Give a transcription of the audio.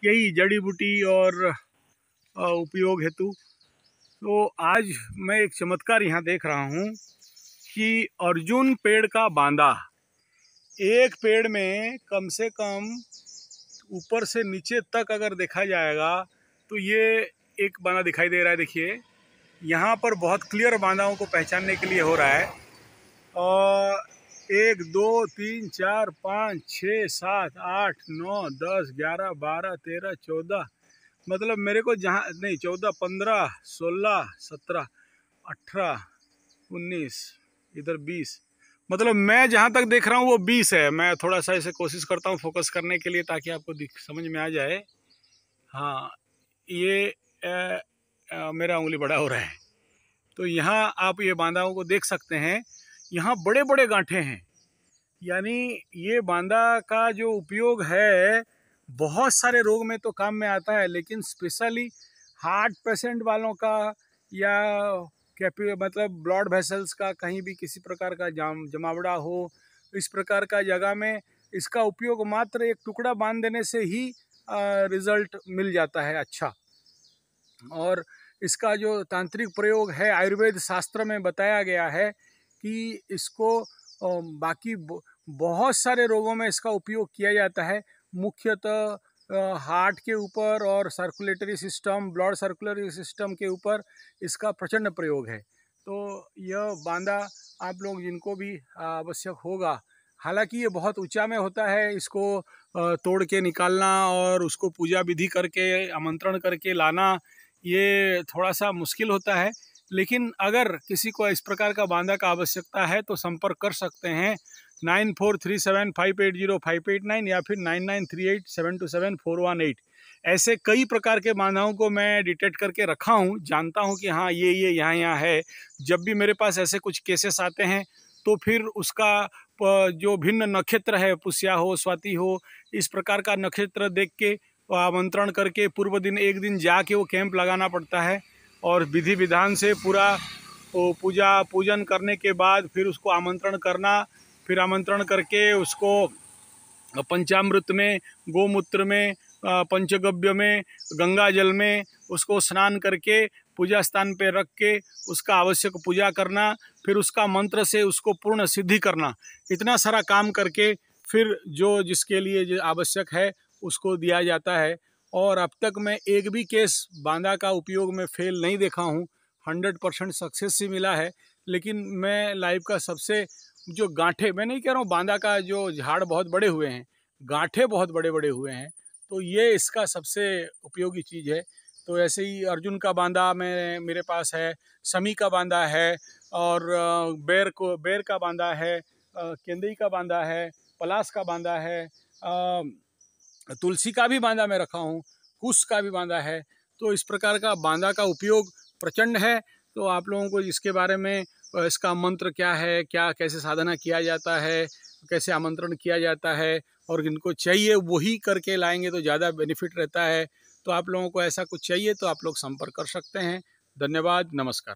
यही जड़ी बूटी और उपयोग हेतु। तो आज मैं एक चमत्कार यहाँ देख रहा हूँ कि अर्जुन पेड़ का बांदा, एक पेड़ में कम से कम ऊपर से नीचे तक अगर देखा जाएगा तो ये एक बांदा दिखाई दे रहा है। देखिए यहाँ पर बहुत क्लियर बांदाओं को पहचानने के लिए हो रहा है। और 1 2 3 4 5 6 7 8 9 10 11 12 13 14, मतलब मेरे को जहाँ नहीं 14 15 16 17 18 19 इधर 20, मतलब मैं जहाँ तक देख रहा हूँ वो 20 है। मैं थोड़ा सा इसे कोशिश करता हूँ फोकस करने के लिए ताकि आपको समझ में आ जाए। हाँ, ये मेरा उंगली बड़ा हो रहा है। तो यहाँ आप ये बांदाओं को देख सकते हैं, यहाँ बड़े बड़े गांठे हैं। यानी ये बांदा का जो उपयोग है बहुत सारे रोग में तो काम में आता है, लेकिन स्पेशली हार्ट पेशेंट वालों का या मतलब ब्लड वेसल्स का कहीं भी किसी प्रकार का जमावड़ा हो, इस प्रकार का जगह में इसका उपयोग मात्र एक टुकड़ा बांध देने से ही रिजल्ट मिल जाता है अच्छा। और इसका जो तांत्रिक प्रयोग है आयुर्वेद शास्त्र में बताया गया है कि इसको बाकी बहुत सारे रोगों में इसका उपयोग किया जाता है। मुख्यतः हार्ट के ऊपर और सर्कुलेटरी सिस्टम, ब्लड सर्कुलरी सिस्टम के ऊपर इसका प्रचंड प्रयोग है। तो यह बांदा आप लोग जिनको भी आवश्यक होगा, हालांकि ये बहुत ऊंचा में होता है, इसको तोड़ के निकालना और उसको पूजा विधि करके आमंत्रण करके लाना ये थोड़ा सा मुश्किल होता है। लेकिन अगर किसी को इस प्रकार का बांदा का आवश्यकता है तो संपर्क कर सकते हैं 9437580589 या फिर 9938727418। ऐसे कई प्रकार के बांधाओं को मैं डिटेक्ट करके रखा हूँ, जानता हूँ कि हाँ ये यहाँ है। जब भी मेरे पास ऐसे कुछ केसेस आते हैं तो फिर उसका जो भिन्न नक्षत्र है, पुष्या हो स्वाति हो, इस प्रकार का नक्षत्र देख के आमंत्रण करके पूर्व दिन एक दिन जाके वो कैंप लगाना पड़ता है और विधि विधान से पूरा पूजन करने के बाद फिर उसको आमंत्रण करना, फिर आमंत्रण करके उसको पंचामृत में, गोमूत्र में, पंचगव्य में, गंगा जल में उसको स्नान करके पूजा स्थान पे रख के उसका आवश्यक पूजा करना, फिर उसका मंत्र से उसको पूर्ण सिद्धि करना, इतना सारा काम करके फिर जो जिसके लिए जो आवश्यक है उसको दिया जाता है। और अब तक मैं एक भी केस बांदा का उपयोग में फेल नहीं देखा हूँ, 100% सक्सेस ही मिला है। लेकिन मैं लाइफ का सबसे जो गांठे, मैं नहीं कह रहा हूँ बांदा का जो झाड़ बहुत बड़े हुए हैं, गांठे बहुत बड़े बड़े हुए हैं, तो ये इसका सबसे उपयोगी चीज़ है। तो ऐसे ही अर्जुन का बांदा मेरे पास है, समी का बांदा है, और बेर का बांदा है, केंदई का बांदा है, पलास का बांदा है, तुलसी का भी बांदा मैं रखा हूँ, कुश का भी बांदा है। तो इस प्रकार का बांदा का उपयोग प्रचंड है। तो आप लोगों को इसके बारे में इसका मंत्र क्या है, क्या कैसे साधना किया जाता है, कैसे आमंत्रण किया जाता है, और इनको चाहिए वही करके लाएंगे तो ज़्यादा बेनिफिट रहता है। तो आप लोगों को ऐसा कुछ चाहिए तो आप लोग संपर्क कर सकते हैं। धन्यवाद, नमस्कार।